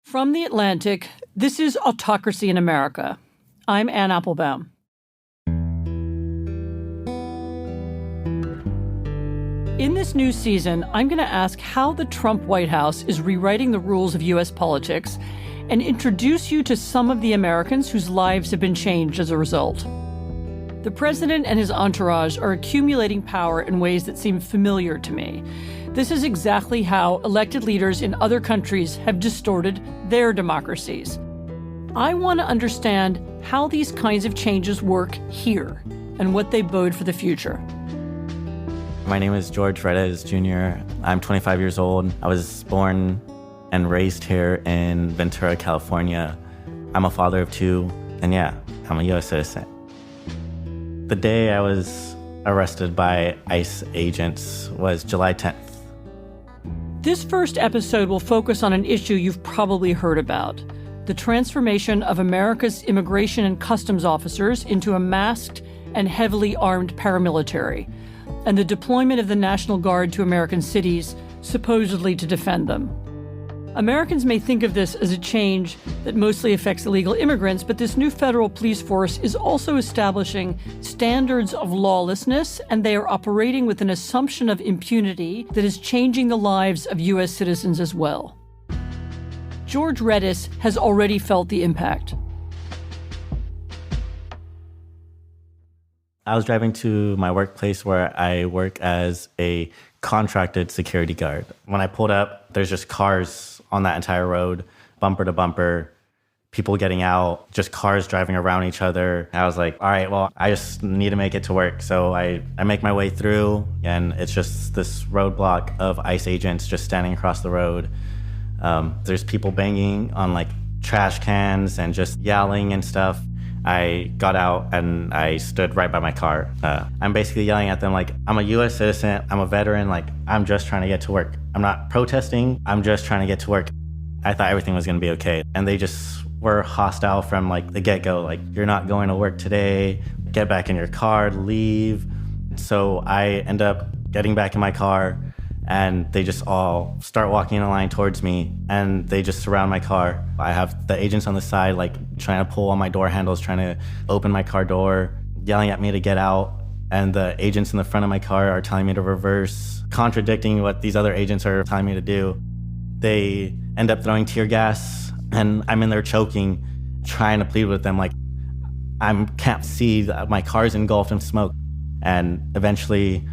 From The Atlantic, this is Autocracy in America. I'm Anne Applebaum. In this new season, I'm going to ask how the Trump White House is rewriting the rules of U.S. politics and introduce you to some of the Americans whose lives have been changed as a result. The president and his entourage are accumulating power in ways that seem familiar to me. This is exactly how elected leaders in other countries have distorted their democracies. I want to understand how these kinds of changes work here and what they bode for the future. My name is George Retes Jr. I'm 25 years old. I was born and raised here in Ventura, California. I'm a father of two, and I'm a U.S. citizen. The day I was arrested by ICE agents was July 10th. This first episode will focus on an issue you've probably heard about: the transformation of America's immigration and customs officers into a masked and heavily armed paramilitary, and the deployment of the National Guard to American cities, supposedly to defend them. Americans may think of this as a change that mostly affects illegal immigrants, but this new federal police force is also establishing standards of lawlessness, and they are operating with an assumption of impunity that is changing the lives of U.S. citizens as well. George Retes has already felt the impact. I was driving to my workplace where I work as a contracted security guard. When I pulled up, there's just cars on that entire road, bumper to bumper, people getting out, just cars driving around each other. I was like, all right, well, I just need to make it to work. So I make my way through, and it's just this roadblock of ICE agents just standing across the road. There's people banging on like trash cans and just yelling and stuff. I got out and I stood right by my car. I'm basically yelling at them like, I'm a U.S. citizen, I'm a veteran, like I'm just trying to get to work. I'm not protesting, I'm just trying to get to work. I thought everything was gonna be okay. And they just were hostile from like the get-go, like you're not going to work today, get back in your car, leave. So I end up getting back in my car, and they just all start walking in a line towards me, and they just surround my car. I have the agents on the side, like trying to pull on my door handles, trying to open my car door, yelling at me to get out. And the agents in the front of my car are telling me to reverse, contradicting what these other agents are telling me to do. They end up throwing tear gas, and I'm in there choking, trying to plead with them, like I can't see, my car's engulfed in smoke. And eventually,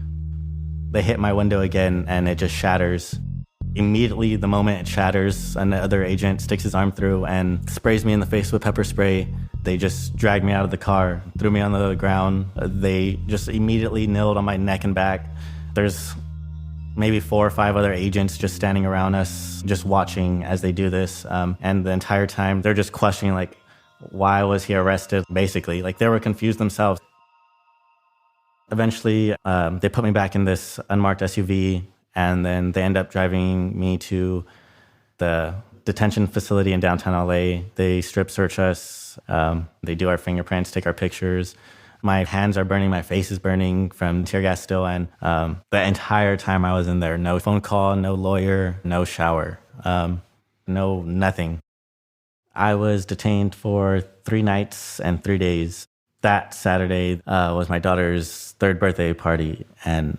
they hit my window again, and it just shatters. Immediately, the moment it shatters, another agent sticks his arm through and sprays me in the face with pepper spray. They just dragged me out of the car, threw me on the ground. They just immediately kneeled on my neck and back. There's maybe 4 or 5 other agents just standing around us, just watching as they do this. And the entire time, they're just questioning, like, why was he arrested? Basically, like they were confused themselves. Eventually, they put me back in this unmarked SUV, and then they end up driving me to the detention facility in downtown LA. They strip search us. They do our fingerprints, take our pictures. My hands are burning, my face is burning from tear gas still. And the entire time I was in there, no phone call, no lawyer, no shower, no nothing. I was detained for 3 nights and 3 days. That Saturday was my daughter's 3rd birthday party, and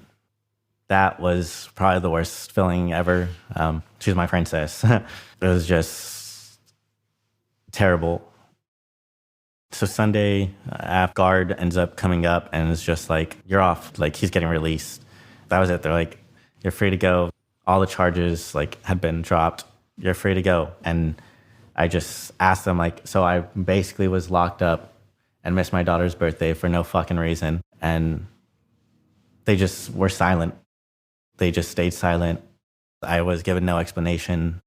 that was probably the worst feeling ever. She's my princess. It was just terrible. So Sunday, guard ends up coming up, and it's just like, you're off, like he's getting released. That was it. They're like, you're free to go. All the charges like had been dropped. You're free to go. And I just asked them, like, so I basically was locked up and missed my daughter's birthday for no fucking reason. And they just were silent. They just stayed silent. I was given no explanation,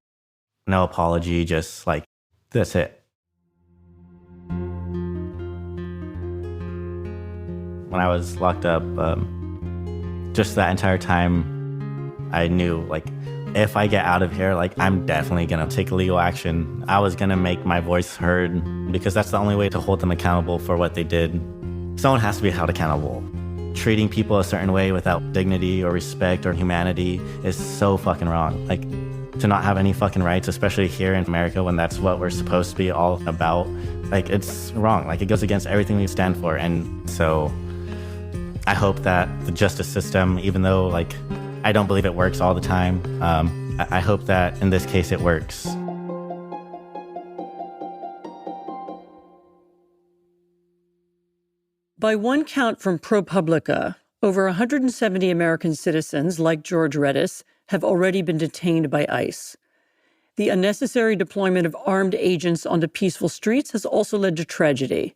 no apology, just like, that's it. When I was locked up, just that entire time, I knew, like, if I get out of here, like, I'm definitely gonna take legal action. I was gonna make my voice heard, because that's the only way to hold them accountable for what they did. Someone has to be held accountable. Treating people a certain way without dignity or respect or humanity is so fucking wrong. Like, to not have any fucking rights, especially here in America when that's what we're supposed to be all about. Like, it's wrong. Like, it goes against everything we stand for. And so I hope that the justice system, even though, like, I don't believe it works all the time, I hope that in this case it works. By one count from ProPublica, over 170 American citizens, like George Retes, have already been detained by ICE. The unnecessary deployment of armed agents onto peaceful streets has also led to tragedy.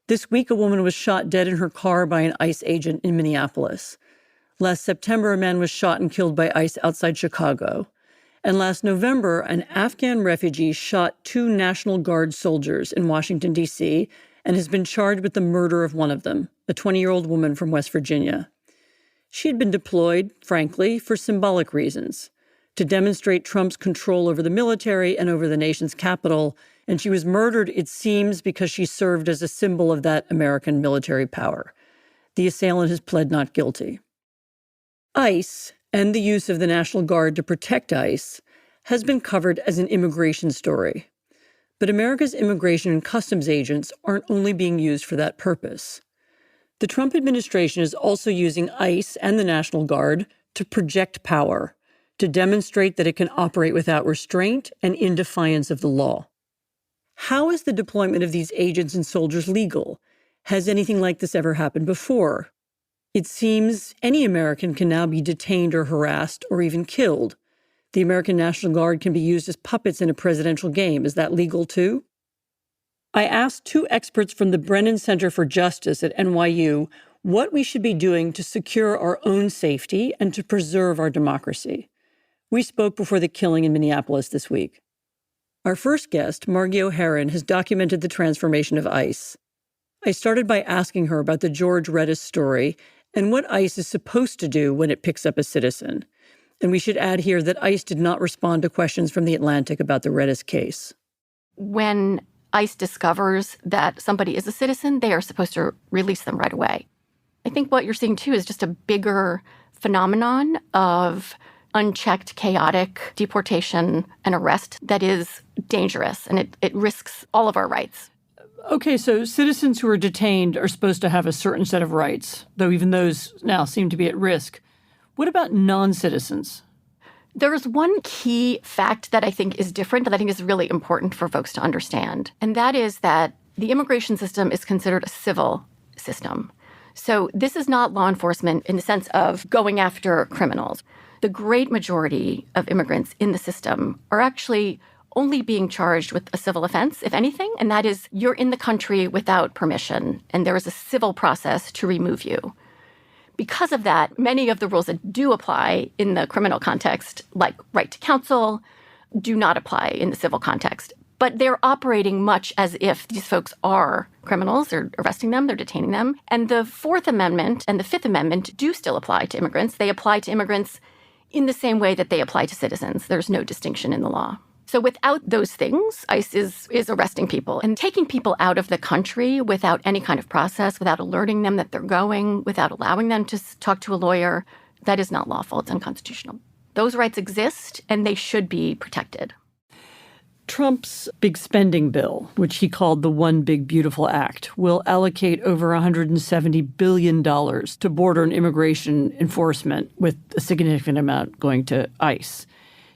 This week, a woman was shot dead in her car by an ICE agent in Minneapolis. Last September, a man was shot and killed by ICE outside Chicago. And last November, an Afghan refugee shot 2 National Guard soldiers in Washington, D.C., and has been charged with the murder of one of them, a 20-year-old woman from West Virginia. She had been deployed, frankly, for symbolic reasons, to demonstrate Trump's control over the military and over the nation's capital, and she was murdered, it seems, because she served as a symbol of that American military power. The assailant has pled not guilty. ICE, and the use of the National Guard to protect ICE, has been covered as an immigration story. But America's immigration and customs agents aren't only being used for that purpose. The Trump administration is also using ICE and the National Guard to project power, to demonstrate that it can operate without restraint and in defiance of the law. How is the deployment of these agents and soldiers legal? Has anything like this ever happened before? It seems any American can now be detained or harassed or even killed. The American National Guard can be used as puppets in a presidential game. Is that legal too? I asked 2 experts from the Brennan Center for Justice at NYU what we should be doing to secure our own safety and to preserve our democracy. We spoke before the killing in Minneapolis this week. Our first guest, Margy O'Haron, has documented the transformation of ICE. I started by asking her about the George Retes story and what ICE is supposed to do when it picks up a citizen. And we should add here that ICE did not respond to questions from The Atlantic about the Retes case. When ICE discovers that somebody is a citizen, they are supposed to release them right away. I think what you're seeing, too, is just a bigger phenomenon of unchecked, chaotic deportation and arrest that is dangerous, and it risks all of our rights. Okay, so citizens who are detained are supposed to have a certain set of rights, though even those now seem to be at risk. What about non-citizens? There is one key fact that I think is different that I think is really important for folks to understand, and that is that the immigration system is considered a civil system. So this is not law enforcement in the sense of going after criminals. The great majority of immigrants in the system are actually only being charged with a civil offense, if anything, and that is you're in the country without permission, and there is a civil process to remove you. Because of that, many of the rules that do apply in the criminal context, like right to counsel, do not apply in the civil context. But they're operating much as if these folks are criminals. They're arresting them, they're detaining them. And the Fourth Amendment and the Fifth Amendment do still apply to immigrants. They apply to immigrants in the same way that they apply to citizens. There's no distinction in the law. So without those things, ICE is arresting people and taking people out of the country without any kind of process, without alerting them that they're going, without allowing them to talk to a lawyer. That is not lawful. It's unconstitutional. Those rights exist, and they should be protected. Trump's big spending bill, which he called the One Big Beautiful Act, will allocate over $170 billion to border and immigration enforcement, with a significant amount going to ICE.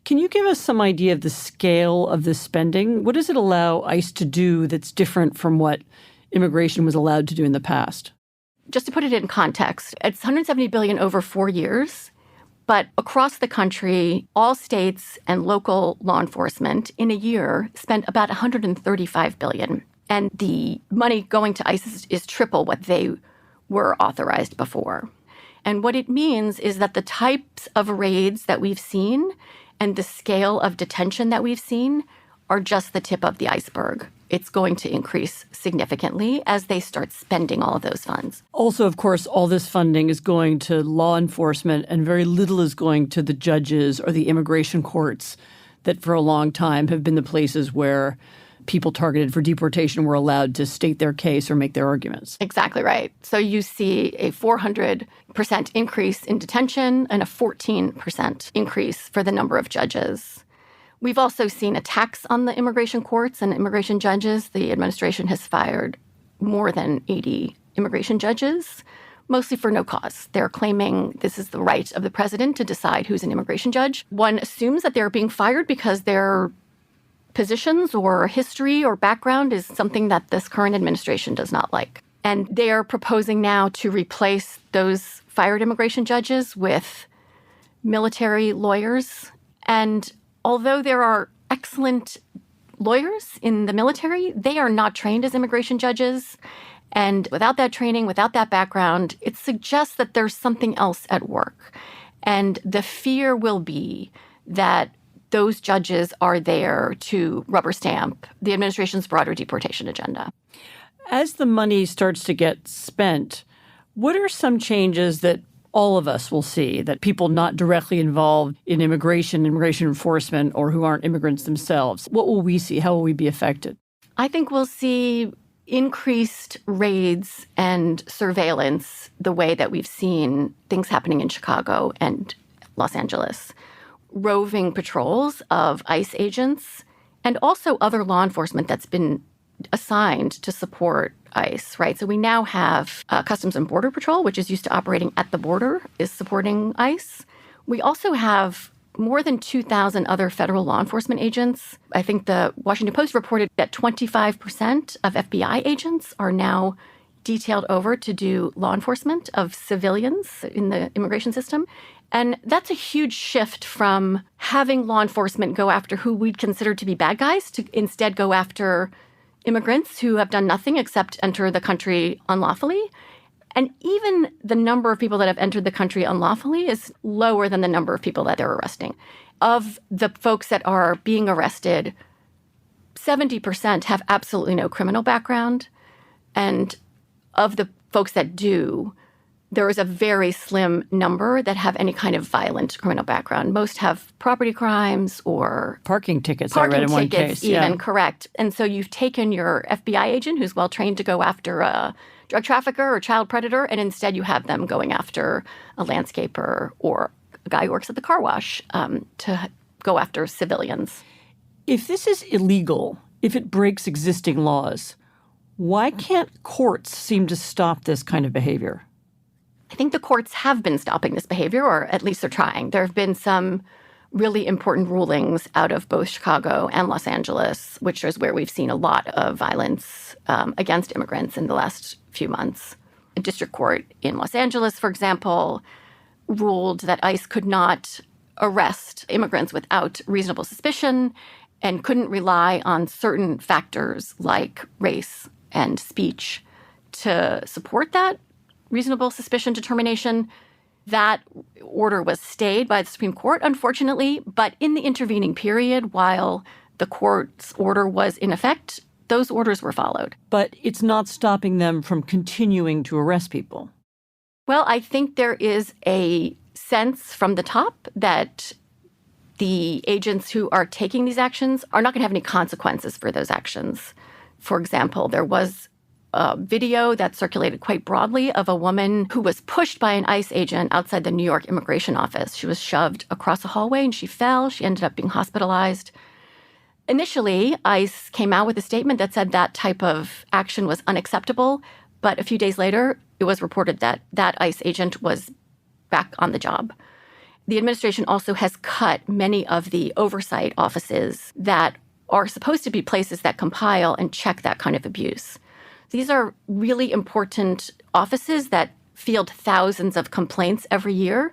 Can you give us some idea of the scale of this spending? What does it allow ICE to do that's different from what immigration was allowed to do in the past? Just to put it in context, it's $170 billion over 4 years. But across the country, all states and local law enforcement in a year spent about $135 billion. And the money going to ICE is triple what they were authorized before. And what it means is that the types of raids that we've seen and the scale of detention that we've seen are just the tip of the iceberg. It's going to increase significantly as they start spending all of those funds. Also, of course, all this funding is going to law enforcement and very little is going to the judges or the immigration courts that for a long time have been the places where people targeted for deportation were allowed to state their case or make their arguments. Exactly right. So you see a 400% increase in detention and a 14% increase for the number of judges. We've also seen attacks on the immigration courts and immigration judges. The administration has fired more than 80 immigration judges, mostly for no cause. They're claiming this is the right of the president to decide who's an immigration judge. One assumes that they're being fired because their positions or history or background is something that this current administration does not like. And they're proposing now to replace those fired immigration judges with military lawyers. And although there are excellent lawyers in the military, they are not trained as immigration judges. And without that training, without that background, it suggests that there's something else at work. And the fear will be that those judges are there to rubber stamp the administration's broader deportation agenda. As the money starts to get spent, what are some changes that all of us will see, that people not directly involved in immigration enforcement, or who aren't immigrants themselves? What will we see? How will we be affected? I think we'll see increased raids and surveillance the way that we've seen things happening in Chicago and Los Angeles. Roving patrols of ICE agents and also other law enforcement that's been assigned to support ICE, right? So we now have Customs and Border Patrol, which is used to operating at the border, is supporting ICE. We also have more than 2,000 other federal law enforcement agents. I think the Washington Post reported that 25% of FBI agents are now detailed over to do law enforcement of civilians in the immigration system. And that's a huge shift from having law enforcement go after who we'd consider to be bad guys to instead go after immigrants who have done nothing except enter the country unlawfully. And even the number of people that have entered the country unlawfully is lower than the number of people that they're arresting. Of the folks that are being arrested, 70% have absolutely no criminal background. And of the folks that do, there is a very slim number that have any kind of violent criminal background. Most have property crimes or parking tickets. I read in one case. Even, correct. And so you've taken your FBI agent who's well trained to go after a drug trafficker or child predator, and instead you have them going after a landscaper or a guy who works at the car wash to go after civilians. If this is illegal, if it breaks existing laws, why can't courts seem to stop this kind of behavior? I think the courts have been stopping this behavior, or at least they're trying. There have been some really important rulings out of both Chicago and Los Angeles, which is where we've seen a lot of violence against immigrants in the last few months. A district court in Los Angeles, for example, ruled that ICE could not arrest immigrants without reasonable suspicion and couldn't rely on certain factors like race and speech to support that reasonable suspicion determination. That order was stayed by the Supreme Court, unfortunately, but in the intervening period, while the court's order was in effect, those orders were followed. But it's not stopping them from continuing to arrest people. Well, I think there is a sense from the top that the agents who are taking these actions are not going to have any consequences for those actions. For example, there was a video that circulated quite broadly of a woman who was pushed by an ICE agent outside the New York immigration office. She was shoved across a hallway and she fell. She ended up being hospitalized. Initially, ICE came out with a statement that said that type of action was unacceptable. But a few days later, it was reported that that ICE agent was back on the job. The administration also has cut many of the oversight offices that are supposed to be places that compile and check that kind of abuse. These are really important offices that field thousands of complaints every year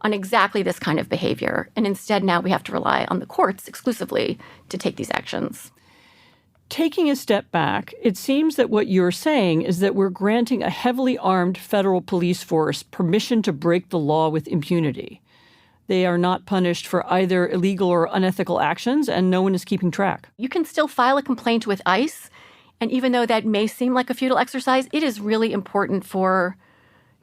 on exactly this kind of behavior. And instead, now we have to rely on the courts exclusively to take these actions. Taking a step back, it seems that what you're saying is that we're granting a heavily armed federal police force permission to break the law with impunity. They are not punished for either illegal or unethical actions, and no one is keeping track. You can still file a complaint with ICE. And even though that may seem like a futile exercise, it is really important for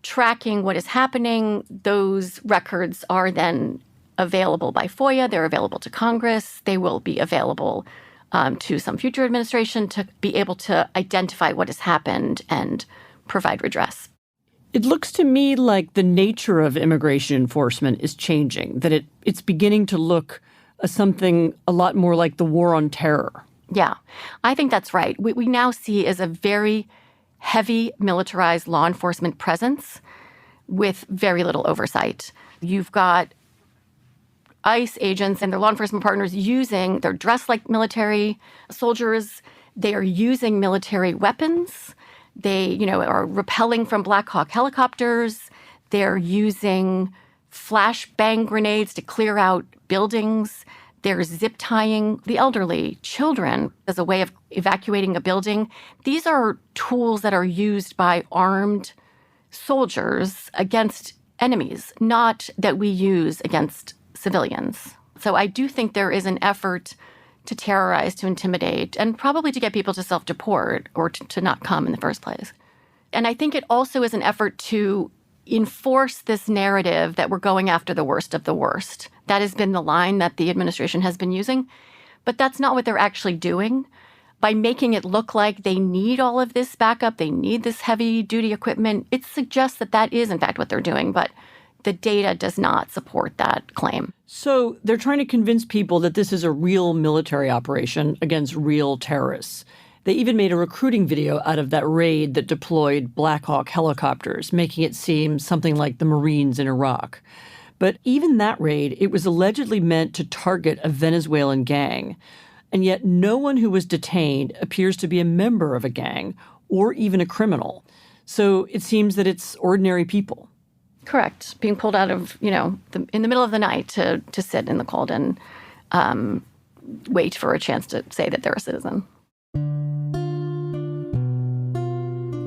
tracking what is happening. Those records are then available by FOIA. They're available to Congress. They will be available to some future administration to be able to identify what has happened and provide redress. It looks to me like the nature of immigration enforcement is changing, that it's beginning to look something a lot more like the war on terror. Yeah, I think that's right. What we now see is a very heavy militarized law enforcement presence with very little oversight. You've got ICE agents and their law enforcement partners they're dressed like military soldiers. They are using military weapons. They, are rappelling from Black Hawk helicopters. They're using flashbang grenades to clear out buildings. They're zip tying the elderly, children, as a way of evacuating a building. These are tools that are used by armed soldiers against enemies, not that we use against civilians. So I do think there is an effort to terrorize, to intimidate, and probably to get people to self-deport or to not come in the first place. And I think it also is an effort to enforce this narrative that we're going after the worst of the worst. That has been the line that the administration has been using. But that's not what they're actually doing. By making it look like they need all of this backup, they need this heavy-duty equipment, it suggests that that is, in fact, what they're doing. But the data does not support that claim. So they're trying to convince people that this is a real military operation against real terrorists. They even made a recruiting video out of that raid that deployed Black Hawk helicopters, making it seem something like the Marines in Iraq. But even that raid, it was allegedly meant to target a Venezuelan gang. And yet no one who was detained appears to be a member of a gang or even a criminal. So it seems that it's ordinary people. Correct. Being pulled out of, in the middle of the night to sit in the cold and wait for a chance to say that they're a citizen.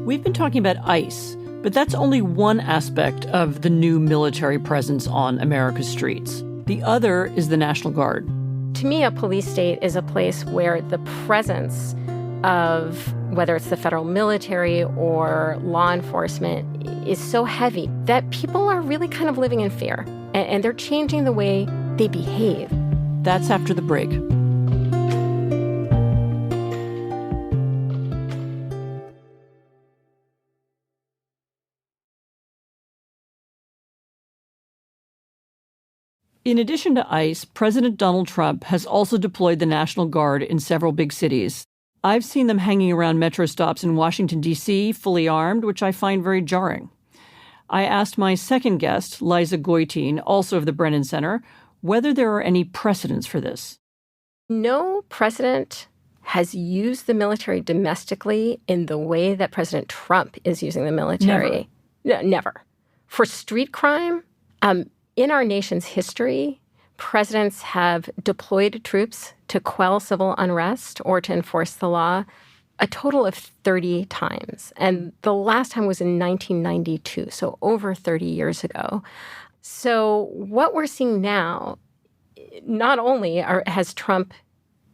We've been talking about ICE, but that's only one aspect of the new military presence on America's streets. The other is the National Guard. To me, a police state is a place where the presence of whether it's the federal military or law enforcement is so heavy that people are really kind of living in fear, and they're changing the way they behave. That's after the break. In addition to ICE, President Donald Trump has also deployed the National Guard in several big cities. I've seen them hanging around metro stops in Washington, D.C., fully armed, which I find very jarring. I asked my second guest, Liza Goitein, also of the Brennan Center, whether there are any precedents for this. No precedent has used the military domestically in the way that President Trump is using the military. Never. For street crime, in our nation's history, presidents have deployed troops to quell civil unrest or to enforce the law a total of 30 times. And the last time was in 1992, so over 30 years ago. So what we're seeing now, not only has Trump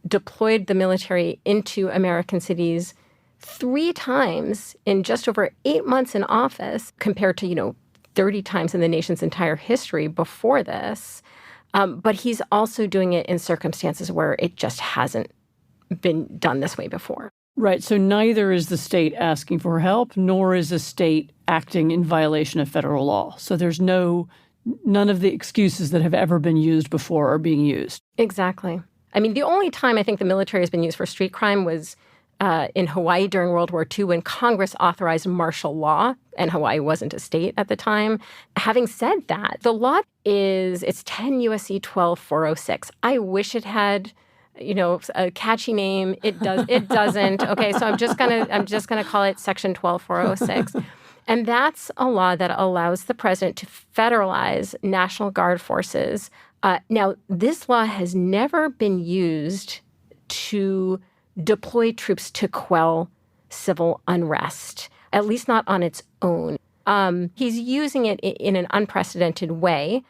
deployed the military into American cities 3 times in just over 8 months in office, compared to, 30 times in the nation's entire history before this, but he's also doing it in circumstances where it just hasn't been done this way before. Right. So neither is the state asking for help, nor is a state acting in violation of federal law. So there's none of the excuses that have ever been used before are being used. Exactly. I mean, the only time I think the military has been used for street crime was in Hawaii during World War II when Congress authorized martial law, and Hawaii wasn't a state at the time. Having said that, the law it's 10 U.S.C. 12406. I wish it had, a catchy name. It doesn't. Okay, so I'm just gonna call it Section 12406. And that's a law that allows the president to federalize National Guard forces. Now, this law has never been used to deploy troops to quell civil unrest, at least not on its own. He's using it in an unprecedented way.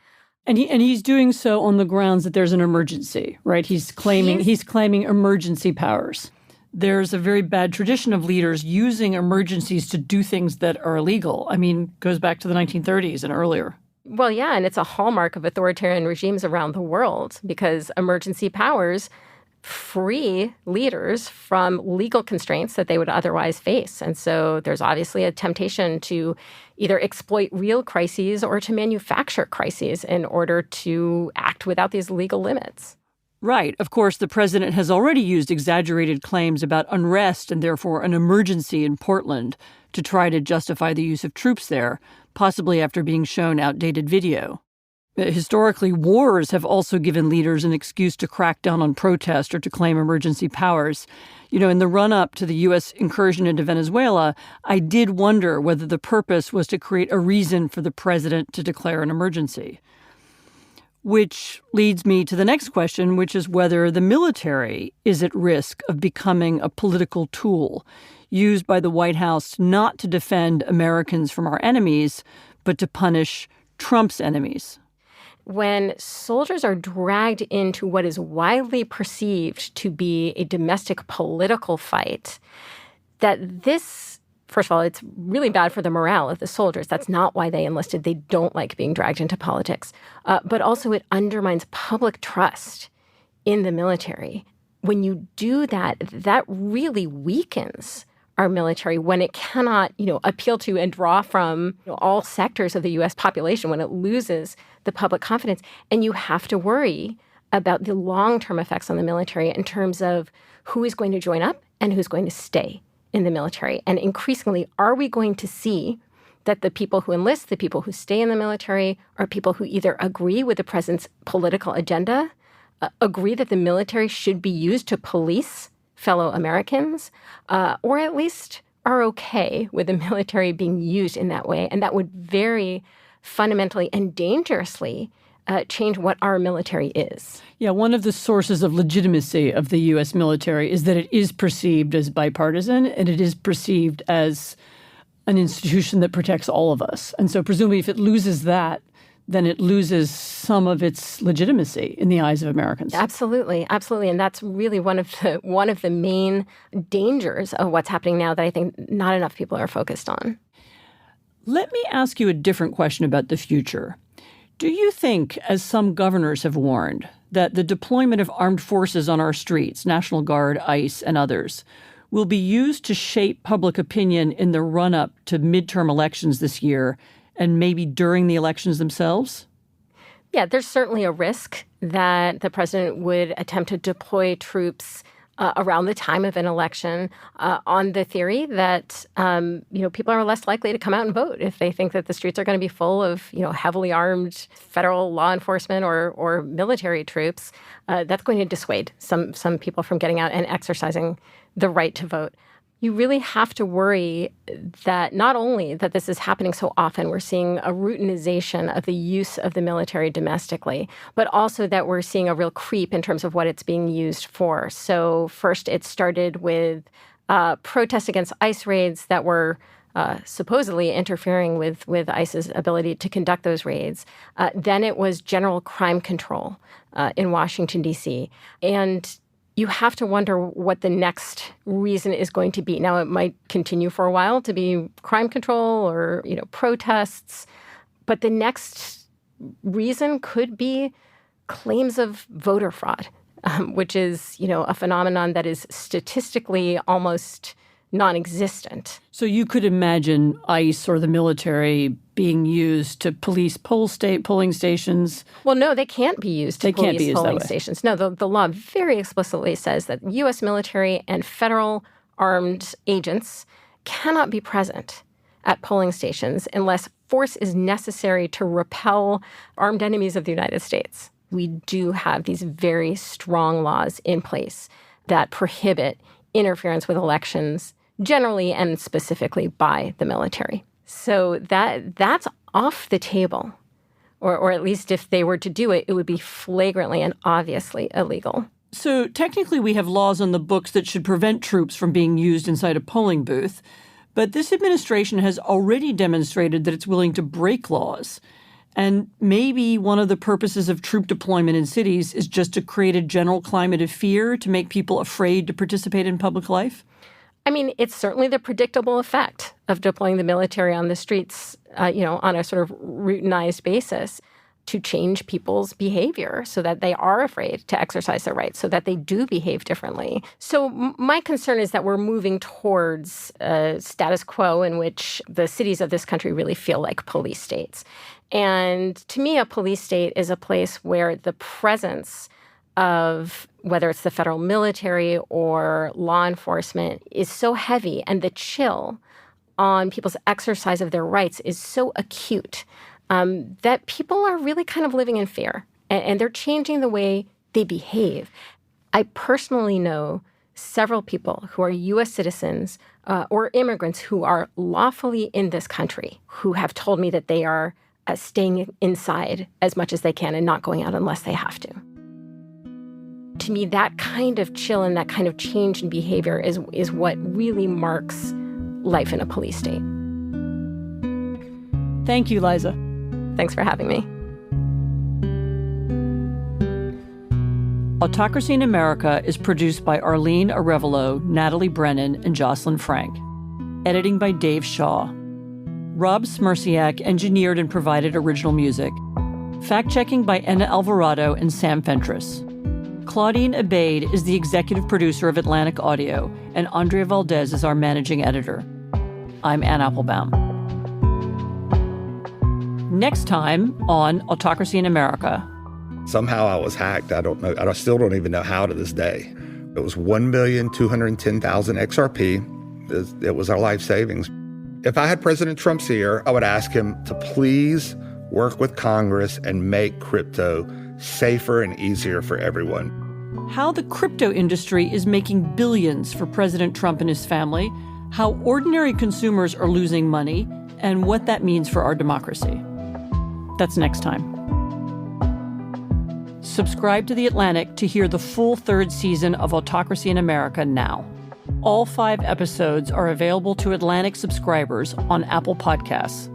And he's doing so on the grounds that there's an emergency, right? He's claiming emergency powers. There's a very bad tradition of leaders using emergencies to do things that are illegal. I mean, goes back to the 1930s and earlier. Well, yeah, and it's a hallmark of authoritarian regimes around the world because emergency powers free leaders from legal constraints that they would otherwise face. And so there's obviously a temptation to either exploit real crises or to manufacture crises in order to act without these legal limits. Right. Of course, the president has already used exaggerated claims about unrest and therefore an emergency in Portland to try to justify the use of troops there, possibly after being shown outdated video. Historically, wars have also given leaders an excuse to crack down on protest or to claim emergency powers. You know, in the run-up to the U.S. incursion into Venezuela, I did wonder whether the purpose was to create a reason for the president to declare an emergency. Which leads me to the next question, which is whether the military is at risk of becoming a political tool used by the White House not to defend Americans from our enemies, but to punish Trump's enemies. When soldiers are dragged into what is widely perceived to be a domestic political fight, that this, first of all, it's really bad for the morale of the soldiers. That's not why they enlisted. They don't like being dragged into politics. But also it undermines public trust in the military. When you do that, that really weakens our military when it cannot, appeal to and draw from all sectors of the U.S. population, when it loses the public confidence. And you have to worry about the long-term effects on the military in terms of who is going to join up and who's going to stay in the military. And increasingly, are we going to see that the people who enlist, the people who stay in the military, are people who either agree with the president's political agenda, agree that the military should be used to police fellow Americans, or at least are okay with the military being used in that way. And that would very fundamentally and dangerously change what our military is. Yeah, one of the sources of legitimacy of the U.S. military is that it is perceived as bipartisan and it is perceived as an institution that protects all of us. And so presumably if it loses that, then it loses some of its legitimacy in the eyes of Americans. Absolutely, absolutely. And that's really one of the main dangers of what's happening now that I think not enough people are focused on. Let me ask you a different question about the future. Do you think, as some governors have warned, that the deployment of armed forces on our streets, National Guard, ICE, and others, will be used to shape public opinion in the run-up to midterm elections this year and maybe during the elections themselves? Yeah, there's certainly a risk that the president would attempt to deploy troops around the time of an election on the theory that, people are less likely to come out and vote if they think that the streets are going to be full of, heavily armed federal law enforcement or military troops. That's going to dissuade some people from getting out and exercising the right to vote. You really have to worry that not only that this is happening so often, we're seeing a routinization of the use of the military domestically, but also that we're seeing a real creep in terms of what it's being used for. So first it started with protests against ICE raids that were supposedly interfering with ICE's ability to conduct those raids. Then it was general crime control in Washington, D.C. And you have to wonder what the next reason is going to be. Now, it might continue for a while to be crime control or, protests, but the next reason could be claims of voter fraud, which is, a phenomenon that is statistically almost non-existent. So you could imagine ICE or the military being used to police polling stations? Well, no, they can't be used to police polling stations. No, the law very explicitly says that U.S. military and federal armed agents cannot be present at polling stations unless force is necessary to repel armed enemies of the United States. We do have these very strong laws in place that prohibit interference with elections generally and specifically by the military. So that's off the table, or at least if they were to do it, it would be flagrantly and obviously illegal. So technically we have laws on the books that should prevent troops from being used inside a polling booth, but this administration has already demonstrated that it's willing to break laws. And maybe one of the purposes of troop deployment in cities is just to create a general climate of fear to make people afraid to participate in public life? I mean, it's certainly the predictable effect of deploying the military on the streets, on a sort of routinized basis to change people's behavior so that they are afraid to exercise their rights, so that they do behave differently. So my concern is that we're moving towards a status quo in which the cities of this country really feel like police states. And to me, a police state is a place where the presence of whether it's the federal military or law enforcement is so heavy, and the chill on people's exercise of their rights is so acute that people are really kind of living in fear, and they're changing the way they behave. I personally know several people who are U.S. citizens or immigrants who are lawfully in this country who have told me that they are staying inside as much as they can and not going out unless they have to. To me, that kind of chill and that kind of change in behavior is what really marks life in a police state. Thank you, Liza. Thanks for having me. Autocracy in America is produced by Arlene Arevalo, Natalie Brennan, and Jocelyn Frank. Editing by Dave Shaw. Rob Smirsiak engineered and provided original music. Fact-checking by Enna Alvarado and Sam Fentress. Claudine Abaid is the executive producer of Atlantic Audio, and Andrea Valdez is our managing editor. I'm Anne Applebaum. Next time on Autocracy in America. Somehow I was hacked. I don't know. I still don't even know how to this day. It was 1,210,000 XRP. It was our life savings. If I had President Trump's ear, I would ask him to please work with Congress and make crypto safer and easier for everyone. How the crypto industry is making billions for President Trump and his family, how ordinary consumers are losing money, and what that means for our democracy. That's next time. Subscribe to The Atlantic to hear the full third season of Autocracy in America now. All 5 episodes are available to Atlantic subscribers on Apple Podcasts.